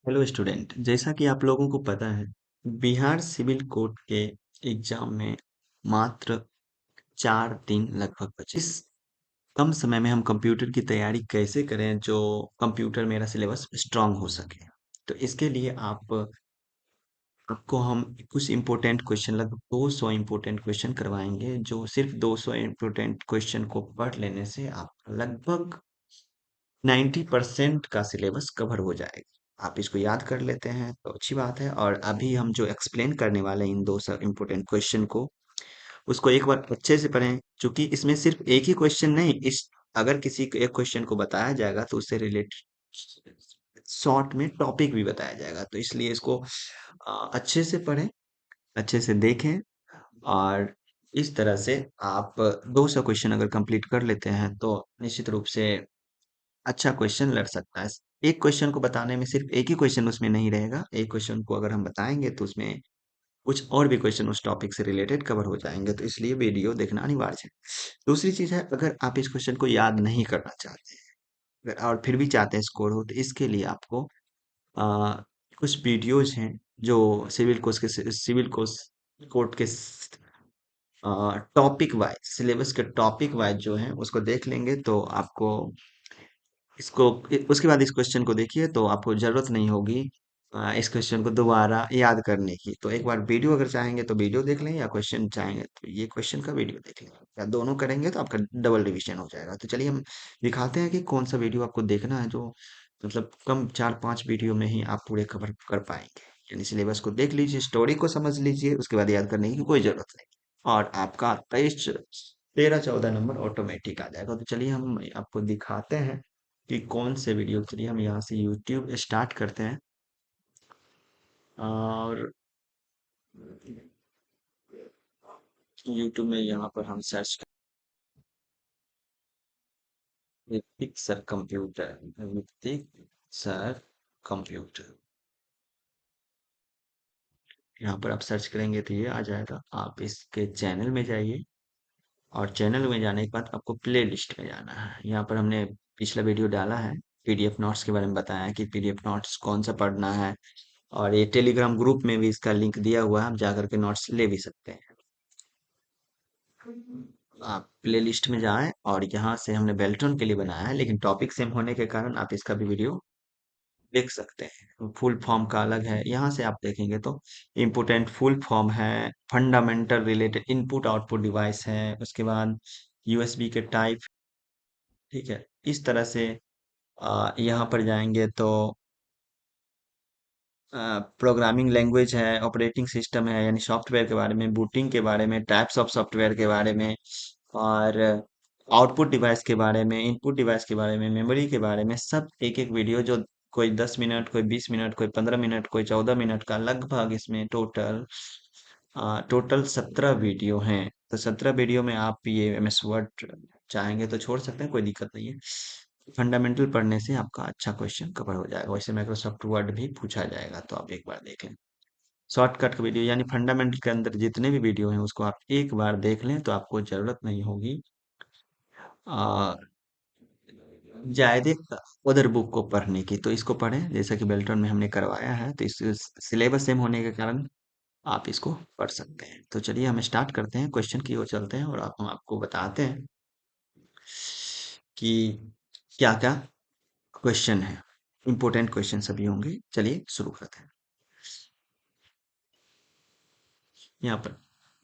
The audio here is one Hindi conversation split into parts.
हेलो स्टूडेंट, जैसा कि आप लोगों को पता है, बिहार सिविल कोड के एग्जाम में मात्र 4 दिन लगभग बचे। इस कम समय में हम कंप्यूटर की तैयारी कैसे करें जो कंप्यूटर मेरा सिलेबस स्ट्रांग हो सके। तो इसके लिए आपको हम कुछ इम्पोर्टेंट क्वेश्चन, लगभग 200 इम्पोर्टेंट क्वेश्चन करवाएंगे, जो सिर्फ 200 इम्पोर्टेंट क्वेश्चन को पढ़ लेने से आप लगभग 90% का सिलेबस कवर हो जाएगा। आप इसको याद कर लेते हैं तो अच्छी बात है। और अभी हम जो एक्सप्लेन करने वाले हैं इन 200 इम्पोर्टेंट क्वेश्चन को, उसको एक बार अच्छे से पढ़ें, क्योंकि इसमें सिर्फ एक ही क्वेश्चन नहीं, इस अगर किसी को एक क्वेश्चन को बताया जाएगा तो उससे रिलेटेड शॉर्ट में टॉपिक भी बताया जाएगा। तो इसलिए इसको अच्छे से पढ़ें, अच्छे से देखें, और इस तरह से आप 200 क्वेश्चन अगर कंप्लीट कर लेते हैं तो निश्चित रूप से अच्छा क्वेश्चन लड़ सकता है। एक क्वेश्चन को बताने में सिर्फ एक ही क्वेश्चन उसमें नहीं रहेगा, एक क्वेश्चन को अगर हम बताएंगे तो उसमें कुछ और भी क्वेश्चन उस टॉपिक से रिलेटेड कवर हो जाएंगे। तो इसलिए वीडियो देखना अनिवार्य है। दूसरी चीज है, अगर आप इस क्वेश्चन को याद नहीं करना चाहते और फिर भी चाहते हैं स्कोर हो, तो इसके लिए आपको आ, कुछ वीडियोज हैं जो सिविल कोड के टॉपिक वाइज, सिलेबस के टॉपिक वाइज जो है उसको देख लेंगे तो आपको इसको उसके बाद इस क्वेश्चन को देखिए तो आपको जरूरत नहीं होगी इस क्वेश्चन को दोबारा याद करने की। तो एक बार वीडियो अगर चाहेंगे तो वीडियो देख लें, या क्वेश्चन चाहेंगे तो ये क्वेश्चन का वीडियो देख लें, या दोनों करेंगे तो आपका डबल रिवीजन हो जाएगा। तो चलिए हम दिखाते हैं कि कौन सा वीडियो आपको देखना है, जो मतलब कम 4-5 वीडियो में ही आप पूरे कवर कर पाएंगे। यानी सिलेबस को देख लीजिए, स्टोरी को समझ लीजिए, उसके बाद याद करने की कोई जरूरत नहीं, और आपका 23 13 14 नंबर ऑटोमेटिक आ जाएगा। तो चलिए हम आपको दिखाते हैं कि कौन से वीडियो के लिए। हम यहाँ से यूट्यूब स्टार्ट करते हैं, और यूट्यूब में यहाँ पर हम सर्च करें Hrithik sir computer, Hrithik sir computer. यहाँ पर आप सर्च करेंगे तो ये आ जाएगा। आप इसके चैनल में जाइए, और चैनल में जाने के बाद आपको प्ले लिस्ट में जाना है। यहाँ पर हमने पिछला वीडियो डाला है, पीडीएफ नोट्स के बारे में बताया है कि पीडीएफ नोट्स कौन सा पढ़ना है, और ये टेलीग्राम ग्रुप में भी इसका लिंक दिया हुआ है, आप जाकर के नोट्स ले भी सकते हैं। आप प्ले लिस्ट में जाएं, और यहाँ से हमने बेल्टन के लिए बनाया है, लेकिन टॉपिक सेम होने के कारण आप इसका भी वीडियो देख सकते हैं। फुल फॉर्म का अलग है, यहाँ से आप देखेंगे तो इम्पोर्टेंट फुल फॉर्म है, fundamental related input output device है, उसके बाद यूएसबी के टाइप। ठीक है, इस तरह से यहाँ पर जाएंगे तो प्रोग्रामिंग लैंग्वेज है, ऑपरेटिंग सिस्टम है, यानी सॉफ्टवेयर के बारे में, बूटिंग के बारे में, टाइप्स ऑफ सॉफ्टवेयर के बारे में, और आउटपुट डिवाइस के बारे में, इनपुट डिवाइस के बारे में, मेमोरी के बारे में, सब एक एक वीडियो, जो कोई 10 मिनट, कोई 20 मिनट, कोई 15 मिनट, कोई 14 मिनट का, लगभग इसमें टोटल 17 वीडियो हैं। तो 17 वीडियो में आप ये एमएस वर्ड चाहेंगे तो छोड़ सकते हैं, कोई दिक्कत नहीं है। फंडामेंटल पढ़ने से आपका अच्छा क्वेश्चन कवर हो जाएगा। वैसे माइक्रोसॉफ्ट वर्ड भी पूछा जाएगा, तो आप एक बार देख लें। शॉर्टकट का वीडियो यानी फंडामेंटल के अंदर जितने भी वीडियो हैं उसको आप एक बार देख लें, तो आपको जरूरत नहीं होगी आ, ज्यादा अदर बुक को पढ़ने की। तो इसको पढ़ें, जैसा कि बेल्टन में हमने करवाया है, तो इस सिलेबस सेम होने के कारण आप इसको पढ़ सकते हैं। तो चलिए हम स्टार्ट करते हैं, क्वेश्चन की ओर चलते हैं, और हम आपको बताते हैं कि क्या क्या क्वेश्चन है। इंपॉर्टेंट क्वेश्चन सभी होंगे। चलिए शुरू करते हैं। यहाँ पर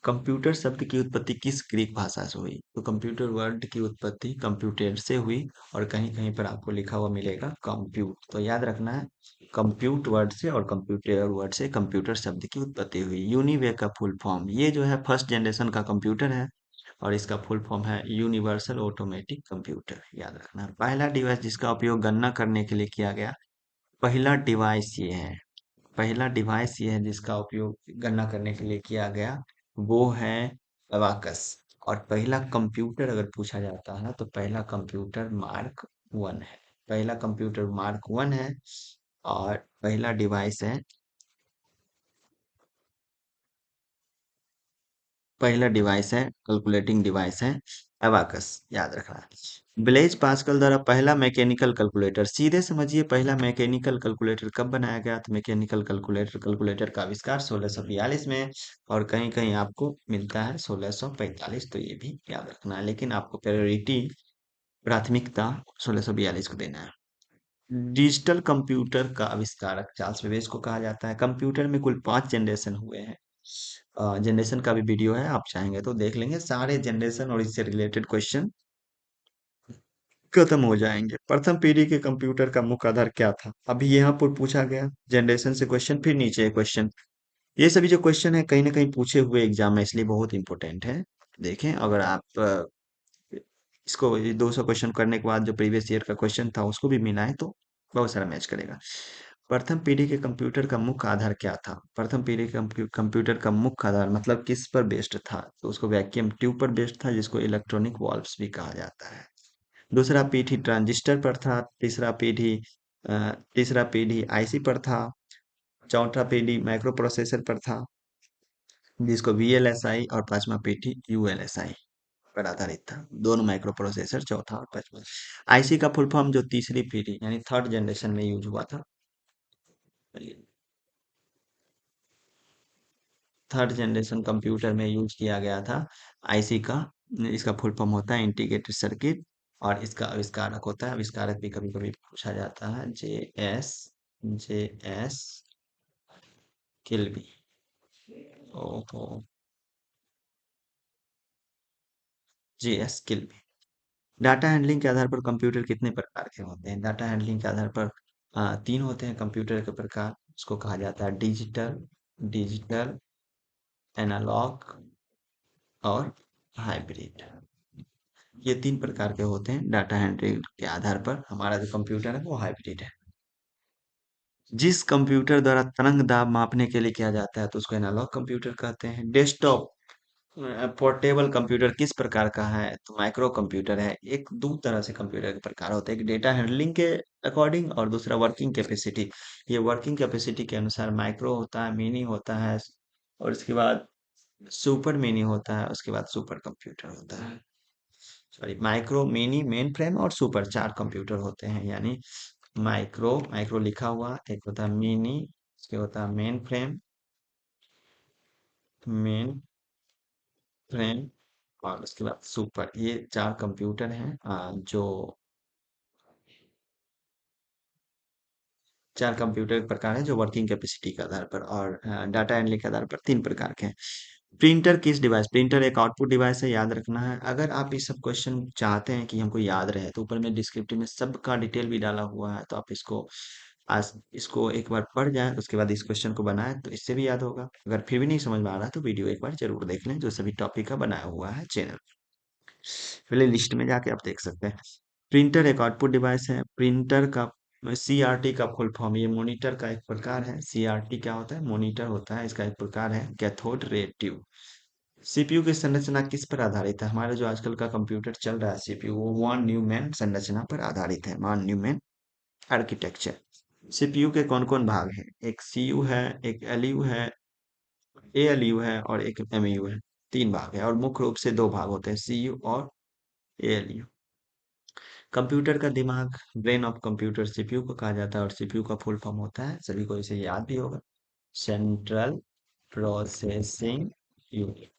कंप्यूटर शब्द की उत्पत्ति किस ग्रीक भाषा से हुई? तो कंप्यूटर वर्ड की उत्पत्ति कंप्यूटर से हुई, और कहीं कहीं पर आपको लिखा हुआ मिलेगा कंप्यूट। तो याद रखना है, कंप्यूट वर्ड से और कंप्यूटर वर्ड से कंप्यूटर शब्द की उत्पत्ति हुई। यूनिवे का फुल फॉर्म, ये जो है फर्स्ट जनरेशन का कंप्यूटर है, और इसका फुल फॉर्म है यूनिवर्सल ऑटोमेटिक कंप्यूटर। याद रखना, पहला डिवाइस जिसका उपयोग गणना करने के लिए किया गया, पहला डिवाइस ये है, पहला डिवाइस ये है जिसका उपयोग गणना करने के लिए किया गया, वो है अबाकस। और पहला कंप्यूटर अगर पूछा जाता है तो पहला कंप्यूटर मार्क वन है, पहला कंप्यूटर मार्क वन है। और पहला डिवाइस है, पहला डिवाइस है कैलकुलेटिंग डिवाइस है अबाकस, याद रखना है। ब्लेज पास्कल द्वारा पहला मैकेनिकल कैलकुलेटर, सीधे समझिए पहला मैकेनिकल कैलकुलेटर कब बनाया गया, तो मैकेनिकल कैलकुलेटर का आविष्कार 1642 में, और कहीं कहीं आपको मिलता है 1645, तो ये भी याद रखना है, लेकिन आपको प्रायोरिटी, प्राथमिकता 1642 को देना है। डिजिटल कंप्यूटर का आविष्कारक चार्ल्स बेबेज को कहा जाता है। कंप्यूटर में कुल 5 जनरेशन हुए हैं। जनरेशन का भी वीडियो है, आप चाहेंगे तो देख लेंगे, सारे जनरेशन और इससे रिलेटेड क्वेश्चन खत्म हो जाएंगे। प्रथम पीढ़ी के कंप्यूटर का मुख्य आधार क्या था, अभी यहाँ पर पूछा गया जनरेशन से क्वेश्चन, फिर नीचे क्वेश्चन। ये सभी जो क्वेश्चन है कहीं ना कहीं पूछे हुए एग्जाम में, इसलिए बहुत इंपॉर्टेंट है। देखें, अगर आप इसको ये 200 क्वेश्चन करने के बाद जो प्रीवियस ईयर का क्वेश्चन था उसको भी मिलाएं तो बहुत सारा मैच करेगा। प्रथम पीढ़ी के कंप्यूटर का मुख्य आधार क्या था, प्रथम पीढ़ी के कंप्यूटर का मुख्य आधार मतलब किस पर बेस्ड था, तो उसको वैक्यूम ट्यूब पर बेस्ड था, जिसको इलेक्ट्रॉनिक वॉल्व्स भी कहा जाता है। दूसरा पीढ़ी ट्रांजिस्टर पर था, तीसरा पीढ़ी आईसी पर था, चौथा पीढ़ी माइक्रो प्रोसेसर पर था, जिसको वीएलएसआई, और पांचवा पीढ़ी यूएलएसआई पर आधारित था। दोनों माइक्रो प्रोसेसर, चौथा और पांचवा। आईसी का फुल फॉर्म जो तीसरी पीढ़ी यानी थर्ड जनरेशन में यूज हुआ था, थर्ड जनरेशन कंप्यूटर में यूज किया गया था आईसी का। इसका फुल फॉर्म होता है इंटीग्रेटेड सर्किट, और इसका आविष्कारक होता है, आविष्कारक भी कभी कभी पूछा जाता है, जे एस किल्बी। ओहो, J S Kilby. Data handling के आधार पर कंप्यूटर कितने प्रकार के होते हैं, डाटा हैंडलिंग के आधार पर तीन होते हैं कंप्यूटर के प्रकार। उसको कहा जाता है डिजिटल, डिजिटल एनालॉग और हाइब्रिड। ये तीन प्रकार के होते हैं डाटा हैंडलिंग के आधार पर। हमारा जो कंप्यूटर है वो हाइब्रिड है। जिस कंप्यूटर द्वारा तरंग दाब मापने के लिए किया जाता है तो उसको एनालॉग कंप्यूटर कहते हैं। डेस्कटॉप पोर्टेबल कंप्यूटर किस प्रकार का है, तो माइक्रो कंप्यूटर है। एक दो तरह से कंप्यूटर के प्रकार होते हैं, एक डेटा हैंडलिंग के अकॉर्डिंग और दूसरा वर्किंग कैपेसिटी। ये वर्किंग कैपेसिटी के अनुसार माइक्रो होता है, मिनी होता है, और इसके बाद सुपर मिनी होता है, उसके बाद सुपर कंप्यूटर होता है। Sorry, micro, mini, main frame और सुपर, चार कंप्यूटर होते हैं। यानी माइक्रो, माइक्रो लिखा हुआ, एक होता है मिनी, उसके होता है मेन फ्रेम, मेन फ्रेम, और उसके बाद सुपर। ये चार कंप्यूटर हैं जो चार कंप्यूटर के प्रकार हैं जो वर्किंग कैपेसिटी के आधार पर और डाटा हैंडलिंग के आधार पर तीन प्रकार के हैं। प्रिंटर किस डिवाइस, प्रिंटर एक आउटपुट डिवाइस है, याद रखना है। अगर आप ये सब क्वेश्चन चाहते हैं कि हमको याद रहे तो ऊपर में डिस्क्रिप्टिव में सबका डिटेल भी डाला हुआ है, तो आप इसको आज इसको एक बार पढ़ जाएं, उसके बाद इस क्वेश्चन को बनाएं तो इससे भी याद होगा। अगर फिर भी नहीं समझ में आ रहा तो वीडियो एक बार जरूर देख लें, जो सभी टॉपिक का बनाया हुआ है चैनल, पहले लिस्ट में जाके आप देख सकते हैं। प्रिंटर एक आउटपुट डिवाइस है। प्रिंटर का सीआरटी का फुल फॉर्म, ये मॉनिटर का एक प्रकार है। सीआरटी क्या होता है, मॉनिटर होता है, इसका एक प्रकार है कैथोड रे ट्यूब। सीपीयू की संरचना किस पर आधारित है, हमारा जो आजकल का कंप्यूटर चल रहा है सीपीयू, वो वॉन न्यूमैन संरचना पर आधारित है, वॉन न्यूमैन आर्किटेक्चर। सीपीयू के कौन कौन भाग हैं, एक सीयू है, एक एलयू है, एएलयू है और एक एमयू है। तीन भाग है और मुख्य रूप से दो भाग होते हैं, सीयू और एएलयू। कंप्यूटर का दिमाग, ब्रेन ऑफ कंप्यूटर, सीपीयू को कहा जाता है, और सीपीयू का फुल फॉर्म होता है, सभी को इसे याद भी होगा, central processing unit.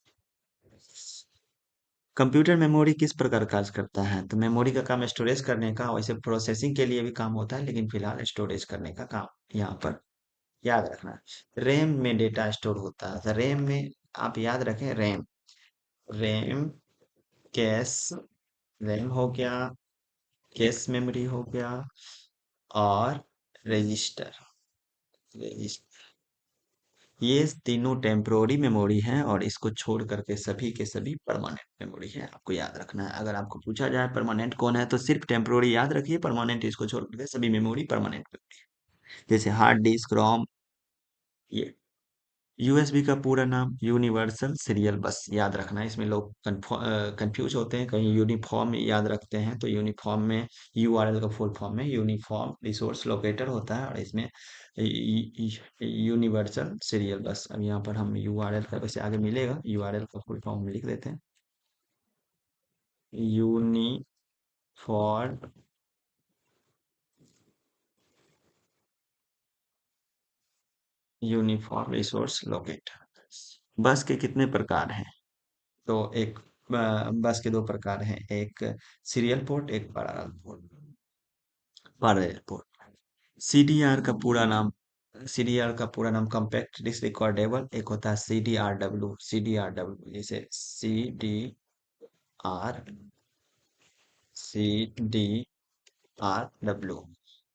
Computer memory किस प्रकार कार्य करता है, तो मेमोरी का काम स्टोरेज करने का, वैसे प्रोसेसिंग के लिए भी काम होता है, लेकिन फिलहाल स्टोरेज करने का काम यहाँ पर याद रखना है। रैम में डेटा स्टोर होता है, तो रैम में आप याद रखें, रैम, रैम कैश, रैम हो गया, कैश मेमोरी हो गया, और रजिस्टर, रजिस्टर। ये तीनों टेम्पोररी मेमोरी हैं, और इसको छोड़ करके सभी के सभी परमानेंट मेमोरी है, आपको याद रखना है। अगर आपको पूछा जाए परमानेंट कौन है, तो सिर्फ टेम्पोररी याद रखिए, परमानेंट इसको छोड़ करके सभी मेमोरी परमानेंट मेमोरी, जैसे हार्ड डिस्क, रोम। ये यूएसबी का पूरा नाम यूनिवर्सल सीरियल बस, याद रखना है। इसमें लोग कंफ्यूज होते हैं, कहीं यूनिफॉर्म याद रखते हैं, तो यूनिफॉर्म में यूआरएल का फुल फॉर्म में यूनिफॉर्म रिसोर्स लोकेटर होता है, और इसमें यूनिवर्सल सीरियल बस। अब यहाँ पर हम यूआरएल का, वैसे आगे मिलेगा, यूआरएल का फुल फॉर्म लिख देते हैं, uniform for uniform resource locator. बस के कितने प्रकार हैं? तो एक बस के दो प्रकार हैं, एक सीरियल पोर्ट, एक parallel port. Parallel port, CDR का पूरा नाम, सीडीआर का पूरा नाम कॉम्पैक्ट डिस्क रिकॉर्डेबल, एक होता है सीडीआरडब्ल्यू, सीडीआरडब्ल्यू जैसे CDR, CDRW।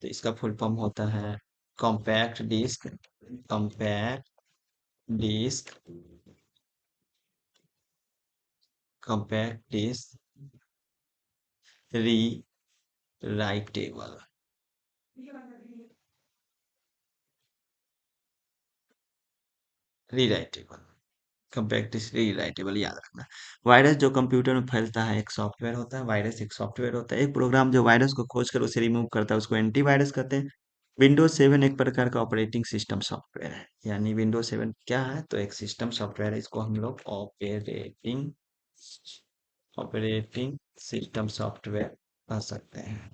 तो इसका फुल फॉर्म होता है compact disc, compact disc, compact disc rewritable, rewritable, compact disc rewritable, याद रखना। वायरस जो कंप्यूटर में फैलता है एक सॉफ्टवेयर होता है, वायरस एक सॉफ्टवेयर होता है, एक प्रोग्राम जो वायरस को खोज कर उसे रिमूव करता है उसको एंटीवायरस कहते हैं। विंडोज 7 एक प्रकार का ऑपरेटिंग सिस्टम सॉफ्टवेयर है। यानी विंडोज 7 क्या है? तो एक सिस्टम सॉफ्टवेयर है, इसको हम लोग ऑपरेटिंग ऑपरेटिंग सिस्टम सॉफ्टवेयर कह सकते हैं।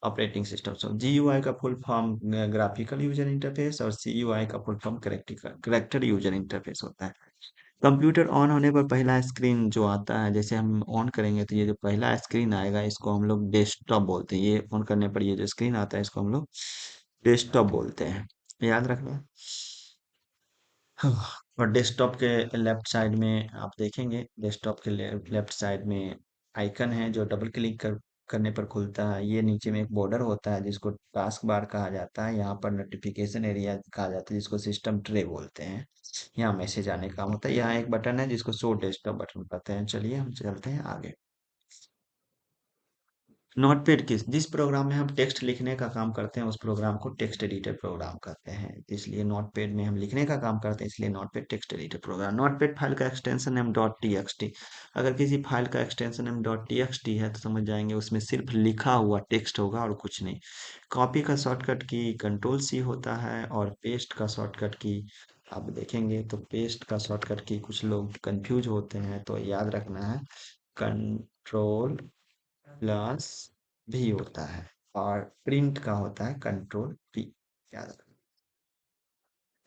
ऑपरेटिंग सिस्टम, GUI का full form graphical user interface, और CUI का full form character user interface होता है। कंप्यूटर ऑन होने पर पहला स्क्रीन जो आता है, जैसे हम ऑन करेंगे तो ये जो पहला स्क्रीन आएगा इसको हम लोग डेस्कटॉप बोलते हैं। ये ऑन करने पर ये जो स्क्रीन आता है इसको हम लोग डेस्कटॉप बोलते हैं, याद रखना। हाँ, और डेस्कटॉप के लेफ्ट साइड में आप देखेंगे, डेस्कटॉप के लेफ्ट साइड में आइकन है जो डबल क्लिक करने पर खुलता है। ये नीचे में एक बॉर्डर होता है जिसको टास्क बार कहा जाता है, यहाँ पर नोटिफिकेशन एरिया कहा जाता है जिसको सिस्टम ट्रे बोलते हैं। यहाँ मैसेज आने का काम होता है। यहाँ एक बटन है जिसको शो डेस्कटॉप बटन कहते हैं। चलिए हम चलते हैं आगे। नोटपैड जिस प्रोग्राम में हम टेक्स्ट लिखने का काम करते हैं उस प्रोग्राम को टेक्स्ट एडिटर प्रोग्राम कहते हैं। इसलिए नोटपैड में हम लिखने का काम करते हैं, इसलिए notepad text editor program. Notepad file का एक्सटेंशन नेम .txt। अगर किसी फाइल का एक्सटेंशन नेम .txt है तो समझ जाएंगे उसमें सिर्फ लिखा हुआ टेक्स्ट होगा और कुछ नहीं। कॉपी का शॉर्टकट की कंट्रोल C होता है, और पेस्ट का शॉर्टकट की आप देखेंगे तो पेस्ट का शॉर्टकट की कुछ लोग कंफ्यूज होते हैं, तो याद रखना है कंट्रोल भी होता है, और प्रिंट का होता है कंट्रोल P, याद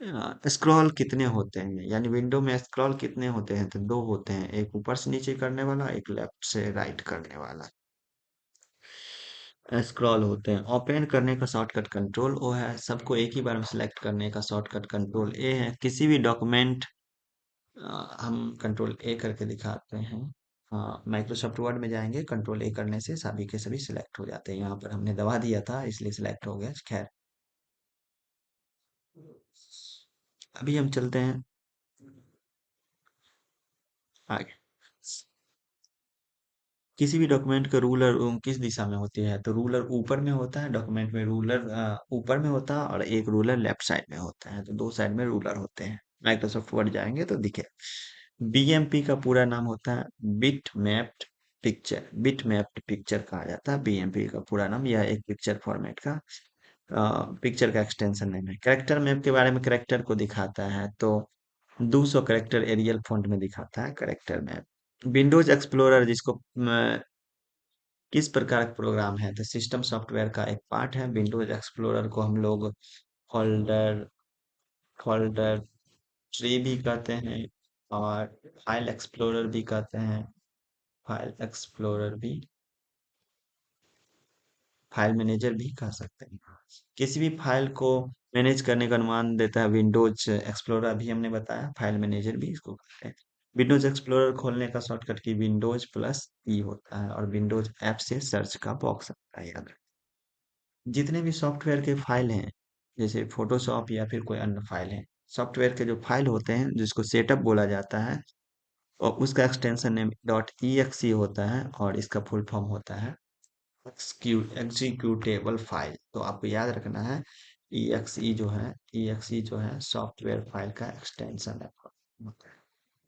रखना। स्क्रॉल कितने होते हैं? यानी विंडो में स्क्रॉल कितने होते हैं? तो दो होते हैं, एक ऊपर से नीचे करने वाला, एक लेफ्ट से राइट करने वाला। स्क्रॉल होते हैं। ओपन करने का शॉर्टकट कंट्रोल O है, सबको एक ही बार में सिलेक्ट करने का शॉर्टकट कंट्रोल A है। किसी भी डॉक्यूमेंट हम कंट्रोल A करके दिखाते हैं। हाँ, माइक्रोसॉफ्ट वर्ड में जाएंगे, कंट्रोल A करने से सभी के सभी सिलेक्ट हो जाते हैं। यहाँ पर हमने दबा दिया था इसलिए सिलेक्ट हो गया, खैर। अभी हम चलते हैं आगे। किसी भी डॉक्यूमेंट का रूलर किस दिशा में होती है? तो रूलर ऊपर में होता है, डॉक्यूमेंट में रूलर ऊपर में होता है, और एक रूलर लेफ्ट साइड में होता है, तो दो साइड में रूलर होते हैं। माइक्रोसॉफ्ट वर्ड जाएंगे तो दिखे। BMP का पूरा नाम होता है bit mapped picture, bit mapped picture कहा जाता है BMP का पूरा नाम। यह एक पिक्चर फॉर्मेट का पिक्चर का एक्सटेंशन नेम है। कैरेक्टर मैप के बारे में, कैरेक्टर को दिखाता है, तो 200 कैरेक्टर एरियल फॉन्ट में दिखाता है कैरेक्टर मैप। विंडोज एक्सप्लोरर जिसको किस प्रकार का प्रोग्राम है? तो सिस्टम सॉफ्टवेयर का एक पार्ट है। विंडोज एक्सप्लोरर को हम लोग फोल्डर फोल्डर ट्री भी कहते हैं, और फाइल एक्सप्लोरर भी कहते हैं, फाइल एक्सप्लोरर भी, फाइल मैनेजर भी कह सकते हैं। किसी भी फाइल को मैनेज करने का अनुमान देता है विंडोज एक्सप्लोरर, अभी हमने बताया, फाइल मैनेजर भी इसको कहते हैं। विंडोज एक्सप्लोरर खोलने का शॉर्टकट की विंडोज+E होता है, और विंडोज ऐप से सर्च का बॉक्स आता है, याद रखें। जितने भी सॉफ्टवेयर के फाइल हैं, जैसे फोटोशॉप या फिर कोई अन्य फाइल है, सॉफ्टवेयर के जो फाइल होते हैं जिसको सेटअप बोला जाता है, और उसका एक्सटेंशन नेम .exe होता है, और इसका फुल फॉर्म होता है एग्जीक्यूटेबल फाइल। तो आपको याद रखना है, exe जो है सॉफ्टवेयर फाइल का एक्सटेंशन है,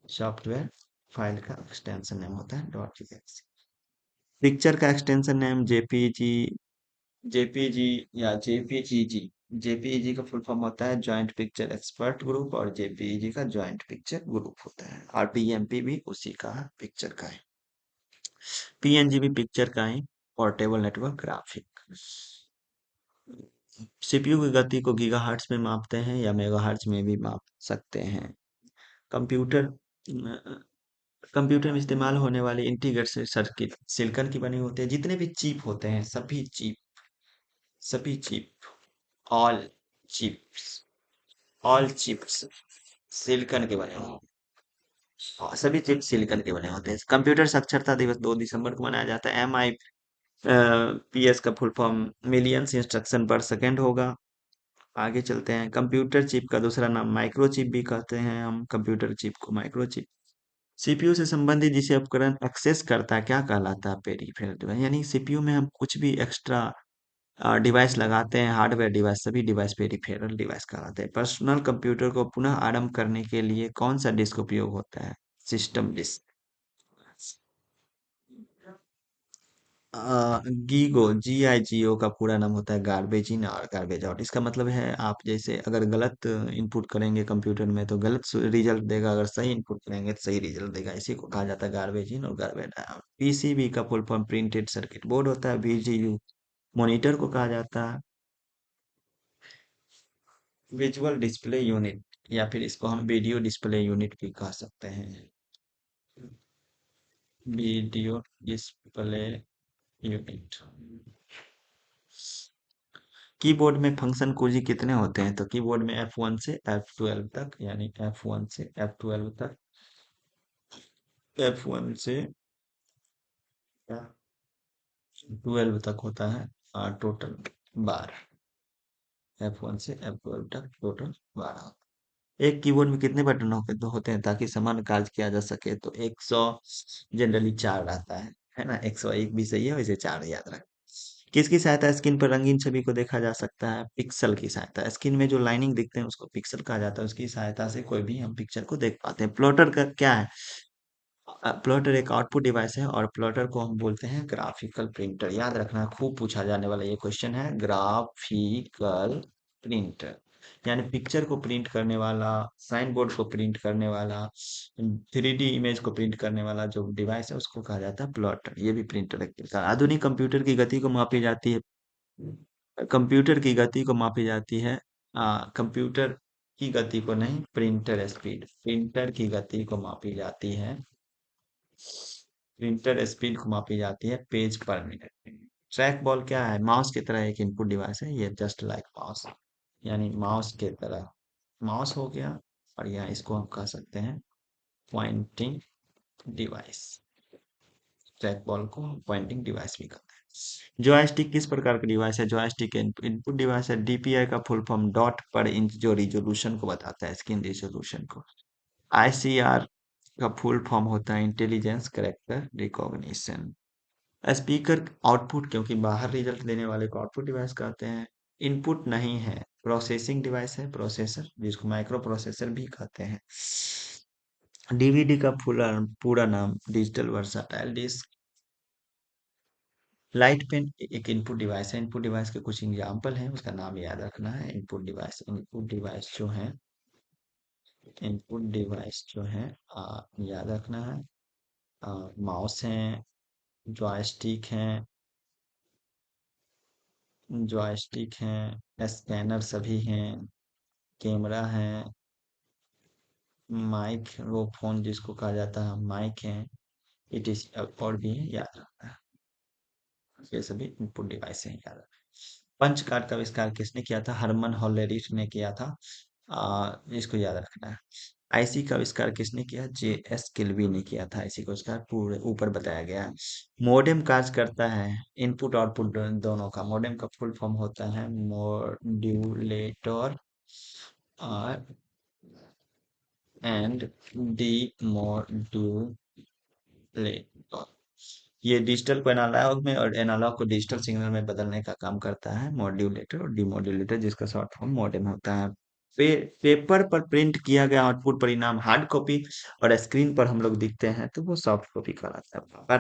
सॉफ्टवेयर फाइल का एक्सटेंशन नेम होता है .exe। पिक्चर का एक्सटेंशन नेम जेपीजी या जेपीईजी का फुल फॉर्म होता है जॉइंट पिक्चर एक्सपर्ट ग्रुप, और जेपीईजी का जॉइंट पिक्चर ग्रुप होता है, और बीएमपी भी उसी का पिक्चर का है। पीएनजीबी पिक्चर का ही पोर्टेबल नेटवर्क ग्राफिक। सीपीयू की गति को गीगाहर्ट्ज में मापते हैं या मेगाहर्ट्ज में भी माप सकते हैं। कंप्यूटर कंप्यूटर में इस्तेमाल होने वाली इंटीग्रेटेड सर्किट सिलिकॉन की बनी होती है। जितने भी चिप होते हैं, सभी chip all chips all chips silicon के बने होते हैं। सभी चिप सिलिकॉन के बने होते हैं। कंप्यूटर साक्षरता दिवस 2 दिसंबर को मनाया जाता है। पीएस का फुल फॉर्म मिलियंस इंस्ट्रक्शन पर सेकेंड होगा। आगे चलते हैं। कंप्यूटर चिप का दूसरा नाम माइक्रो चिप भी कहते हैं हम। कंप्यूटर चिप को माइक्रो चिप। सीपीयू से संबंधित जिसे उपकरण एक्सेस करता है क्या कहलाता है? Peripheral device. यानी सीपीयू में हम कुछ भी एक्स्ट्रा डिवाइस लगाते हैं, हार्डवेयर डिवाइस, सभी डिवाइस पेरीफेरल डिवाइस कहलाते हैं। पर्सनल कंप्यूटर को पुनः आरंभ करने के लिए कौन सा डिस्क उपयोग होता है? System disc. गीगो GIGO का पूरा नाम होता है गार्बेज इन और गार्बेज आउट। इसका मतलब है आप जैसे अगर गलत इनपुट करेंगे कंप्यूटर में तो गलत रिजल्ट देगा, अगर सही इनपुट करेंगे तो सही रिजल्ट देगा। इसी को कहा जाता है गार्बेज इन और गार्बेज आउट। पीसीबी का full form printed circuit board होता है। VGU मॉनिटर को कहा जाता है विजुअल डिस्प्ले यूनिट, या फिर इसको हम वीडियो डिस्प्ले यूनिट भी कह सकते हैं। Video display unit. कीबोर्ड में फंक्शन कुंजी कितने होते हैं? तो कीबोर्ड में F1 से F12 तक, यानी F1 से F12 तक, F1 से F12 तक होता है। टोटल 12। F1 से F12 तक टोटल 12। एक कीबोर्ड में कितने बटन होते हैं ताकि समान कार्य किया जा सके? तो 100 जनरली 4 रहता है ना। 101 भी सही है, वैसे 4 याद रख। किसकी सहायता स्क्रीन पर रंगीन छवि को देखा जा सकता है? पिक्सल की सहायता। स्क्रीन में जो लाइनिंग दिखते हैं उसको पिक्सल कहा जाता है। उसकी सहायता से कोई भी हम पिक्चर को देख पाते हैं। प्लॉटर का क्या है? प्लॉटर एक आउटपुट डिवाइस है और प्लॉटर को हम बोलते हैं ग्राफिकल प्रिंटर। याद रखना, खूब पूछा जाने वाला ये क्वेश्चन है। ग्राफिकल प्रिंटर यानी पिक्चर को प्रिंट करने वाला, साइन बोर्ड को प्रिंट करने वाला, 3D इमेज को प्रिंट करने वाला जो डिवाइस है उसको कहा जाता है प्लॉटर। ये भी प्रिंटर एक प्रकार। आधुनिक कंप्यूटर की गति को मापी जाती है। कंप्यूटर की गति को मापी जाती है। कंप्यूटर की गति को नहीं, प्रिंटर स्पीड, प्रिंटर की गति को मापी जाती है। प्रिंटर स्पीड को मापी जाती है पेज पर मिनट में। ट्रैक बॉल क्या है? माउस की तरह एक इनपुट डिवाइस है। ये जस्ट लाइक माउस, यानी माउस के तरह माउस हो गया। और यहाँ इसको हम कह सकते हैं पॉइंटिंग डिवाइस। ट्रैक बॉल को पॉइंटिंग डिवाइस भी कहते हैं। जॉयस्टिक किस प्रकार का डिवाइस है? जॉयस्टिक इनपुट डिवाइस है। DPI का फुल फॉर्म डॉट पर इंच, जो रिजोल्यूशन को बताता है, स्क्रीन रिजोल्यूशन को। ICR का फुल फॉर्म होता है intelligence character recognition. Speaker output, क्योंकि बाहर रिजल्ट देने वाले को आउटपुट डिवाइस कहते हैं। इनपुट नहीं है, प्रोसेसिंग डिवाइस है, प्रोसेसर, जिसको माइक्रो प्रोसेसर भी कहते हैं। DVD का पूरा नाम digital versatile disc. Light pen एक इनपुट डिवाइस है। इनपुट डिवाइस के कुछ एग्जाम्पल हैं, उसका नाम याद रखना है। इनपुट डिवाइस जो है याद रखना है। माउस है, जॉयस्टिक है, स्कैनर सभी हैं, कैमरा है, माइक्रोफोन जिसको कहा जाता है माइक है, इट इज और भी है, याद रखना है। ये सभी इनपुट डिवाइस हैं, याद रखना। पंच कार्ड का आविष्कार किसने किया था? हरमन होलेरिस ने किया था। इसको याद रखना है। आईसी का आविष्कार किसने किया? JS किल्बी ने किया था। आईसी का आविष्कार पूरे ऊपर बताया गया है। मॉडेम कार्य करता है इनपुट आउटपुट दोनों का। मॉडेम का फुल फॉर्म होता है मॉड्यूलेटर और एंड डीमॉड्यूलेटर। ये डिजिटल को एनालॉग में और एनालॉग को डिजिटल सिग्नल में बदलने का काम करता है मॉड्यूलेटर और डिमॉड्यूलेटर, जिसका शॉर्ट फॉर्म मॉडेम होता है। पेपर पर प्रिंट किया गया आउटपुट परिणाम हार्ड कॉपी और स्क्रीन पर हम लोग दिखते हैं तो वो सॉफ्ट कॉपी कहलाता है।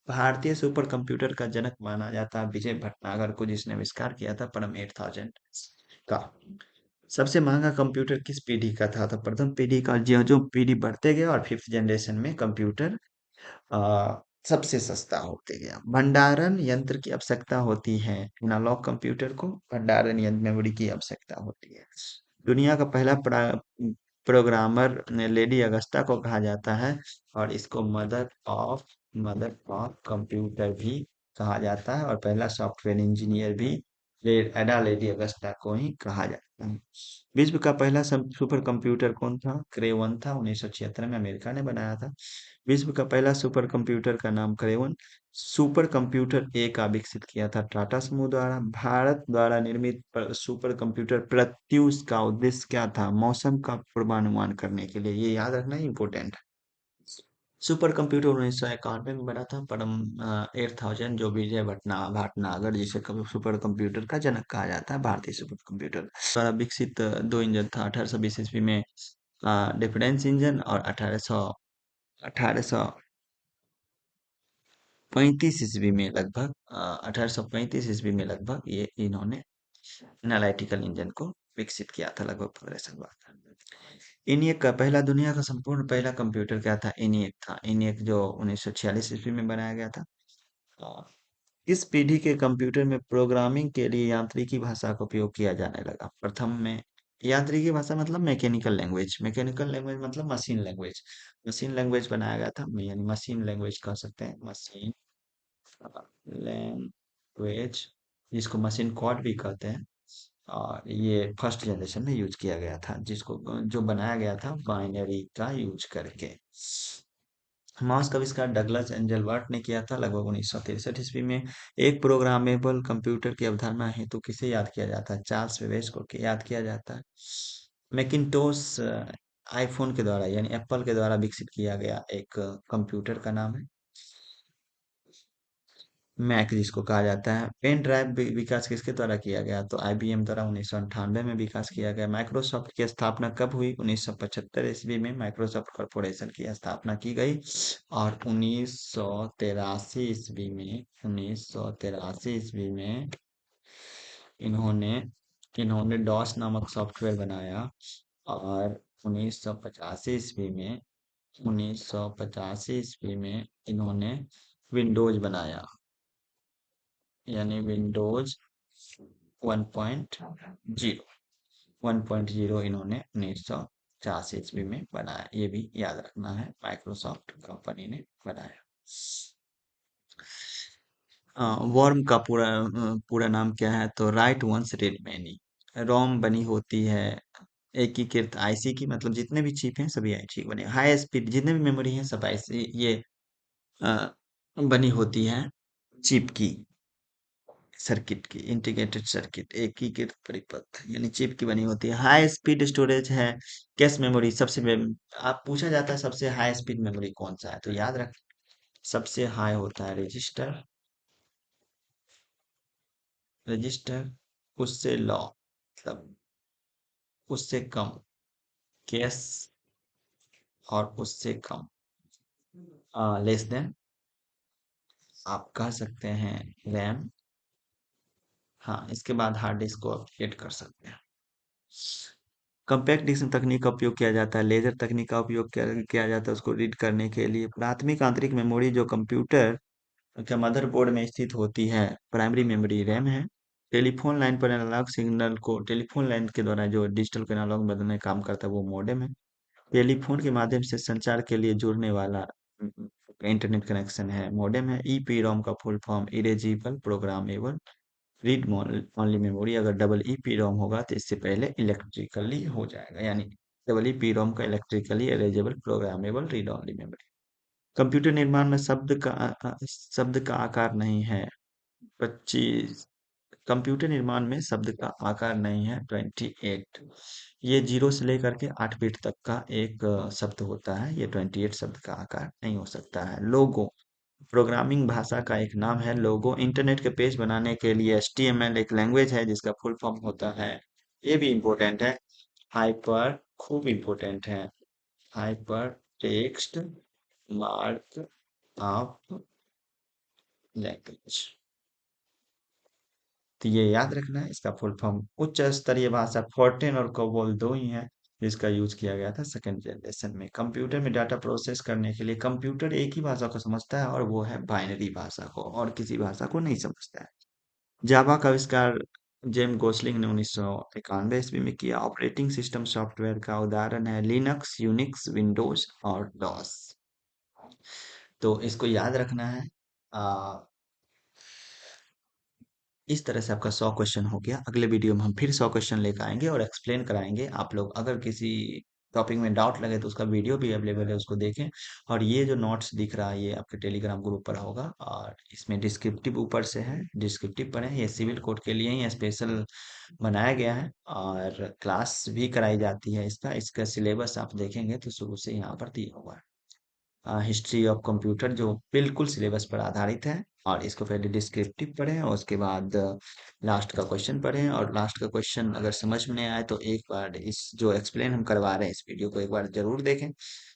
भारतीय सुपर कंप्यूटर का जनक माना जाता है विजय भटनागर को, जिसने आविष्कार किया था परम 8000 का। सबसे महंगा कंप्यूटर किस पीढ़ी का था? तो प्रथम पीढ़ी का। जो जो पीढ़ी बढ़ते गए और 5th जनरेशन में कंप्यूटर सबसे सस्ता होते गया। भंडारण यंत्र की आवश्यकता होती है, एनालॉग कंप्यूटर को भंडारण यंत्र मेमोरी की आवश्यकता होती है। दुनिया का पहला प्रोग्रामर लेडी अगस्ता को कहा जाता है, और इसको मदर ऑफ कंप्यूटर भी कहा जाता है, और पहला सॉफ्टवेयर इंजीनियर भी एडा लेडी अगस्ता को ही कहा जाता है। विश्व का पहला सुपर कंप्यूटर कौन था? क्रेवन था, 1976 में अमेरिका ने बनाया था। विश्व का पहला सुपर कंप्यूटर का नाम क्रेवन। सुपर कंप्यूटर ए का विकसित किया था टाटा समूह द्वारा। भारत द्वारा निर्मित सुपर कंप्यूटर प्रत्यूष का उद्देश्य क्या था? मौसम का पूर्वानुमान करने के लिए। ये याद रखना इंपॉर्टेंट है। सुपर कंप्यूटर 1991 में बना था, परम 8000, जो विजय भटनागर, जिसे कभी सुपर कंप्यूटर का जनक कहा जाता है, भारतीय सुपर कंप्यूटर द्वारा विकसित दो इंजन था 1820 ईस्वी में, डिफरेंस इंजन, और 1835 ईस्वी में लगभग, 1835 ईस्वी में लगभग ये इन्होंने एनालिटिकल इंजन को विकसित किया था, लगभग 15 साल बाद। ENIAC का पहला, दुनिया का संपूर्ण पहला कंप्यूटर क्या था? ENIAC था। ENIAC जो 1946 ईस्वी में बनाया गया था। अ, इस पीढ़ी के कंप्यूटर में प्रोग्रामिंग के लिए यांत्रिकी भाषा का उपयोग किया जाने लगा। प्रथम में यांत्रिकी भाषा मतलब मैकेनिकल लैंग्वेज मतलब मशीन लैंग्वेज बनाया गया था, यानी मशीन लैंग्वेज कह सकते हैं, मशीन लैंग्वेज, जिसको मशीन कोड भी कहते हैं। और ये फर्स्ट जनरेशन में यूज किया गया था, जिसको जो बनाया गया था बाइनरी का यूज करके। माउस का आविष्कार डगलस एंजल वर्ट ने किया था, लगभग 1963 ईस्वी में। एक प्रोग्रामेबल कंप्यूटर की अवधारणा हेतु किसे याद किया जाता है? चार्ल्स बेबेज को याद किया जाता है। मैकिन्टोश आईफोन के द्वारा, यानी एप्पल के द्वारा विकसित किया गया एक कंप्यूटर का नाम है। मैक जिसको कहा जाता है। पेन ड्राइव विकास किसके द्वारा किया गया? तो IBM द्वारा 1998 में विकास किया गया। माइक्रोसॉफ्ट की स्थापना कब हुई? 1975 ईस्वी में माइक्रोसॉफ्ट कॉरपोरेशन की स्थापना की गई। और 1983 ईस्वी में इन्होंने इन्होंने डॉस नामक सॉफ्टवेयर बनाया। और 1985 ईस्वी में 1985 ईस्वी में इन्होंने विंडोज बनाया, यानी विंडोज 1.0। 1.0 इन्होंने 1985 ईस्वी में बनाया, ये भी याद रखना है, माइक्रोसॉफ्ट कंपनी ने बनाया। वर्म का पूरा नाम क्या है? तो राइट वंस रीड मैनी। रोम बनी होती है एकीकृत आईसी की, मतलब जितने भी चिप हैं सभी आईसी की बने। हाई स्पीड जितने भी मेमोरी हैं सब आईसी ये अ, बनी होती है चिप की, सर्किट की, इंटीग्रेटेड सर्किट, एकीकृत परिपथ, यानी चिप की बनी होती है। हाई स्पीड स्टोरेज है कैश मेमोरी। आप पूछा जाता है सबसे हाई स्पीड मेमोरी कौन सा है, तो याद रख, सबसे हाई होता है रजिस्टर, उससे लो मतलब उससे कम कैश, और उससे कम लेस देन आप कह सकते हैं रैम। हाँ, इसके बाद हार्ड डिस्क को आप ऐड कर सकते हैं। कॉम्पैक्ट डिस्क तकनीक का उपयोग किया जाता है, लेजर तकनीक का उपयोग किया जाता है उसको रीड करने के लिए। प्राथमिक आंतरिक मेमोरी जो कंप्यूटर के मदरबोर्ड में स्थित होती है, प्राइमरी मेमोरी रैम है। टेलीफोन लाइन पर एनालॉग सिग्नल को, टेलीफोन लाइन के द्वारा जो डिजिटल को एनालॉग में बदलने का काम करता है वो मॉडेम है। टेलीफोन के माध्यम से संचार के लिए जुड़ने वाला इंटरनेट कनेक्शन है, मॉडेम है। EPROM का full form erasable programmable read only memory. अगर डबल EPROM होगा तो इससे पहले इलेक्ट्रिकली हो जाएगा, यानी डबल EPROM का electrically erasable programmable read only memory. Computer निर्माण में शब्द का आकार नहीं है 25। कंप्यूटर निर्माण में शब्द का आकार नहीं है 28। ये 0 से लेकर के 8 बिट तक का एक शब्द होता है, ये 28 शब्द का आकार नहीं हो सकता है। लोगो प्रोग्रामिंग भाषा का एक नाम है। लोगो इंटरनेट के पेज बनाने के लिए HTML एक लैंग्वेज है जिसका फुल फॉर्म होता है, ये भी इम्पोर्टेंट है, हाइपर, खूब इम्पोर्टेंट है, hyper text mark up language. तो ये याद रखना है, इसका फुल फॉर्म। उच्च स्तरीय भाषा, फोर्टेन और कोबोल दो ही है। इसका यूज किया गया था सेकेंड जनरेशन में। कंप्यूटर में डाटा प्रोसेस करने के लिए कंप्यूटर एक ही भाषा को समझता है और वो है बाइनरी भाषा को, और किसी भाषा को नहीं समझता है। जावा का आविष्कार जेम गोसलिंग ने 1991 ईस्वी में किया। ऑपरेटिंग सिस्टम सॉफ्टवेयर का उदाहरण है लिनक्स, यूनिक्स, विंडोज और डॉस। तो इसको याद रखना है। आ, इस तरह से आपका 100 क्वेश्चन हो गया। अगले वीडियो में हम फिर 100 क्वेश्चन लेकर आएंगे और एक्सप्लेन कराएंगे। आप लोग अगर किसी टॉपिक में डाउट लगे तो उसका वीडियो भी अवेलेबल है, उसको देखें। और ये जो नोट्स दिख रहा है ये आपके टेलीग्राम ग्रुप पर होगा, और इसमें डिस्क्रिप्टिव ऊपर से है, डिस्क्रिप्टिव पढ़ें। ये सिविल कोड के लिए ही स्पेशल बनाया गया है, और क्लास भी कराई जाती है इसका। इसका सिलेबस आप देखेंगे तो शुरू से यहाँ पर दिया हुआ है। हिस्ट्री ऑफ कंप्यूटर जो बिल्कुल सिलेबस पर आधारित है। और इसको पहले डिस्क्रिप्टिव पढ़ें और उसके बाद लास्ट का क्वेश्चन पढ़ें। और लास्ट का क्वेश्चन अगर समझ में नहीं आए तो एक बार इस जो एक्सप्लेन हम करवा रहे हैं इस वीडियो को एक बार जरूर देखें,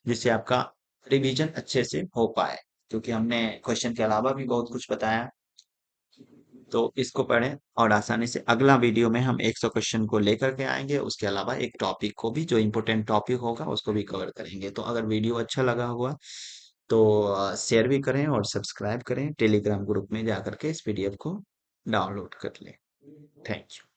जिससे आपका रिवीजन अच्छे से हो पाए। क्योंकि हमने क्वेश्चन के अलावा भी बहुत कुछ बताया, तो इसको पढ़ें। और आसानी से अगला वीडियो में हम 100 क्वेश्चन को लेकर के आएंगे, उसके अलावा एक टॉपिक को भी, जो इम्पोर्टेंट टॉपिक होगा उसको भी कवर करेंगे। तो अगर वीडियो अच्छा लगा हुआ तो शेयर भी करें और सब्सक्राइब करें। टेलीग्राम ग्रुप में जाकर के इस पीडीएफ को डाउनलोड कर लें। Thank you.